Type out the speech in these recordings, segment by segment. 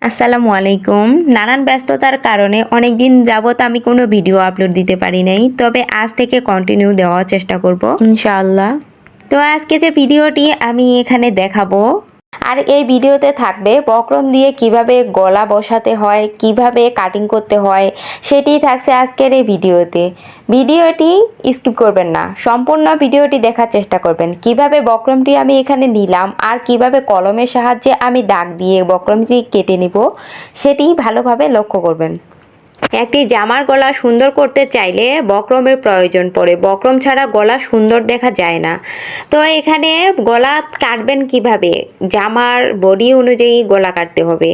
আসসালামু আলাইকুম। নানান ব্যস্ততার কারণে অনেক দিন যাবত আমি কোনো ভিডিও আপলোড দিতে পারি নাই, তবে আজ থেকে কন্টিনিউ দেওয়ার চেষ্টা করব ইনশাআল্লাহ। তো আজকে যে ভিডিওটি আমি এখানে দেখাবো, আর এই ভিডিওতে থাকবে বক্রম দিয়ে কিভাবে গলা বসাতে হয়, কিভাবে কাটিং করতে হয়, সেটি থাকছে আজকের এই ভিডিওতে। ভিডিওটি স্কিপ করবেন না, সম্পূর্ণ ভিডিওটি দেখার চেষ্টা করবেন। কিভাবে বক্রমটি আমি এখানে নিলাম আর কিভাবে কলমের সাহায্যে আমি দাগ দিয়ে বক্রমটি কেটে নিব, সেটি ভালোভাবে লক্ষ্য করবেন। একটি জামার গলা সুন্দর করতে চাইলে বক্রমের প্রয়োজন পড়ে। বক্রম ছাড়া গলা সুন্দর দেখা যায় না। তো এখানে গলা কাটবেন কিভাবে? জামার বডি অনুযায়ী গলা কাটতে হবে।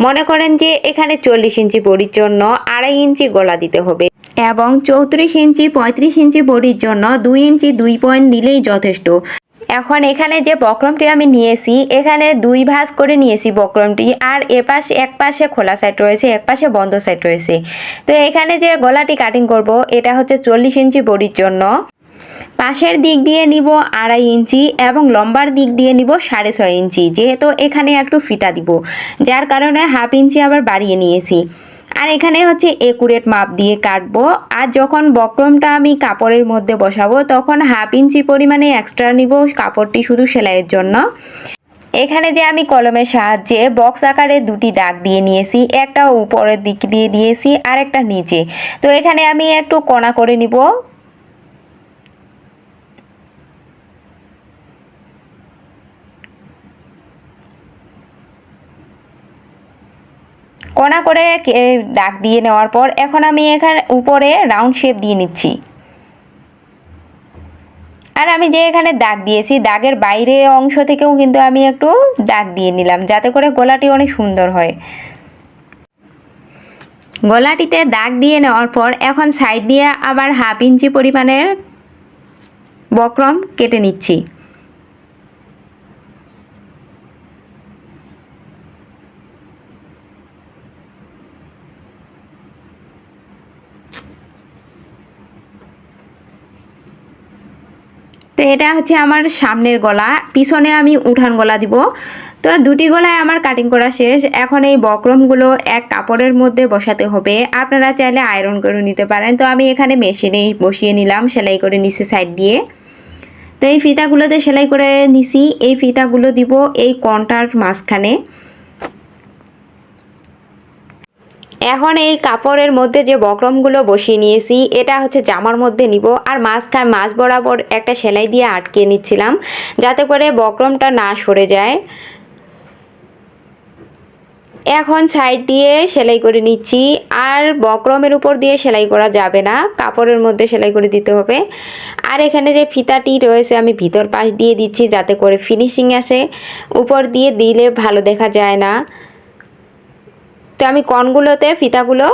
মনে করেন যে এখানে 40 ইঞ্চি বডির জন্য 2.5 ইঞ্চি গলা দিতে হবে, এবং 34 ইঞ্চি 35 ইঞ্চি বডির জন্য 2 ইঞ্চি 2 পয়েন্ট দিলেই যথেষ্ট। এখন এখানে যে বক্রমটি আমি নিয়েছি, এখানে 2 ভাঁজ করে নিয়েছি বক্রমটি, আর এক পাশে খোলা সাইড রয়েছে, এক পাশে বন্ধ সাইড রয়েছে। তো এখানে যে গলাটি কাটিং করব, এটা হচ্ছে 40 ইঞ্চি বডির জন্য। পাশের দিক দিয়ে নিব 2.5 ইঞ্চি এবং লম্বার দিক দিয়ে নিব 6.5 ইঞ্চি, যেহেতু এখানে একটু ফিতা দিব, যার কারণে হাফ ইঞ্চি আবার বাড়িয়ে নিয়েছি। আর এখানে হচ্ছে একুরেট মাপ দিয়ে কাটবো। আর যখন বক্রমটা আমি কাপড়ের মধ্যে বসাবো, তখন হাফ ইঞ্চি পরিমাণে এক্সট্রা নিব কাপড়টি শুধু সেলাইয়ের জন্য। এখানে যে আমি কলমের সাহায্যে বক্স আকারে 2টি দাগ দিয়ে নিয়েছি, একটা উপরের দিক দিয়ে দিয়েছি আর একটা নিচে। তো এখানে আমি একটু কোণা করে নিব। কোণা করে দাগ দিয়ে নেওয়ার পর এখন আমি এখানে উপরে রাউন্ড শেপ দিয়ে নিচ্ছি। আর আমি যে এখানে দাগ দিয়েছি, দাগের বাইরে অংশ থেকেও কিন্তু আমি একটু দাগ দিয়ে নিলাম, যাতে করে গলাটি অনেক সুন্দর হয়। গলাটিতে দাগ দিয়ে নেওয়ার পর এখন সাইড দিয়ে আবার হাফ ইঞ্চি পরিমাণের বক্রম কেটে নিচ্ছি। তো এটা হচ্ছে আমার সামনের গলা, পিছনে আমি উঠান গলা দিব। তো 2টি গলায় আমার কাটিং করা শেষ। এখন এই বক্রমগুলো এক কাপড়ের মধ্যে বসাতে হবে। আপনারা চাইলে আয়রন করে নিতে পারেন। তো আমি এখানে মেশিনেই বসিয়ে নিলাম, সেলাই করে নিছি সাইড দিয়ে। তো এই ফিতাগুলোতে সেলাই করে নিছি। এই ফিতাগুলো দিব এই কোণটার মাঝখানে। এখন এই কাপড়ের মধ্যে যে বক্রমগুলো বসিয়ে নিয়েছি, এটা হচ্ছে জামার মধ্যে নিব, আর মাঝ বরাবর একটা সেলাই দিয়ে আটকে নিচ্ছিলাম, যাতে করে বক্রমটা না সরে যায়। এখন সাইড দিয়ে সেলাই করে নিচ্ছি। আর বক্রমের উপর দিয়ে সেলাই করা যাবে না, কাপড়ের মধ্যে সেলাই করে দিতে হবে। আর এখানে যে ফিতাটি রয়েছে, আমি ভিতর পাশ দিয়ে দিচ্ছি, যাতে করে ফিনিশিং আসে। উপর দিয়ে দিলে ভালো দেখা যায় না। তো আমি কোণগুলোতে ফিতাগুলো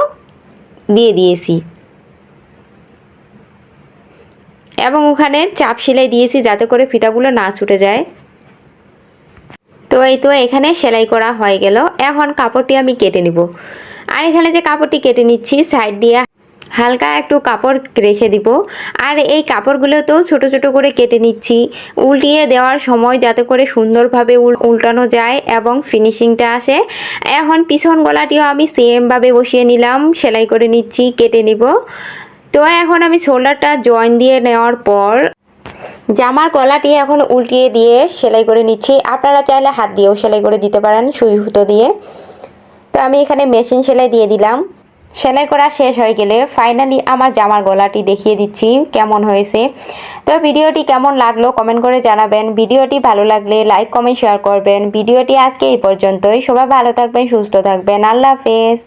দিয়ে দিয়েছি এবং ওখানে চাপ সেলাই দিয়েছি, যাতে করে ফিতাগুলো না ছুটে যায়। তো এই তো এখানে সেলাই করা হয়ে গেল। এখন কাপড়টি আমি কেটে নিব। আর এখানে যে কাপড়টি কেটে নিচ্ছি, সাইড দিয়ে হালকা একটু কাপড় রেখে দিব। আর এই কাপড়গুলোতেও ছোট ছোট করে কেটে নিচ্ছি, উল্টিয়ে দেওয়ার সময় যাতে করে সুন্দরভাবে উল্টানো যায় এবং ফিনিশিংটা আসে। এখন পিছন গলাটিও আমি সেমভাবে বসিয়ে নিলাম, সেলাই করে নিচ্ছি, কেটে নিব। তো এখন আমি শোল্ডারটা জয়েন দিয়ে নেওয়ার পর জামার গলাটি এখন উল্টিয়ে দিয়ে সেলাই করে নিচ্ছি। আপনারা চাইলে হাত দিয়েও সেলাই করে দিতে পারেন, সুই সুতো দিয়ে। তো আমি এখানে মেশিন সেলাই দিয়ে দিলাম। সেলাই করা শেষ হয়ে গেলে ফাইনালি আমার জামার গলাটি দেখিয়ে দিচ্ছি কেমন হয়েছে। তো ভিডিওটি কেমন লাগলো কমেন্ট করে জানাবেন। ভিডিওটি ভালো লাগলে লাইক কমেন্ট শেয়ার করবেন। ভিডিওটি আজকে এই পর্যন্তই। সবাই ভালো থাকবেন, সুস্থ থাকবেন। আল্লাহ হাফেজ।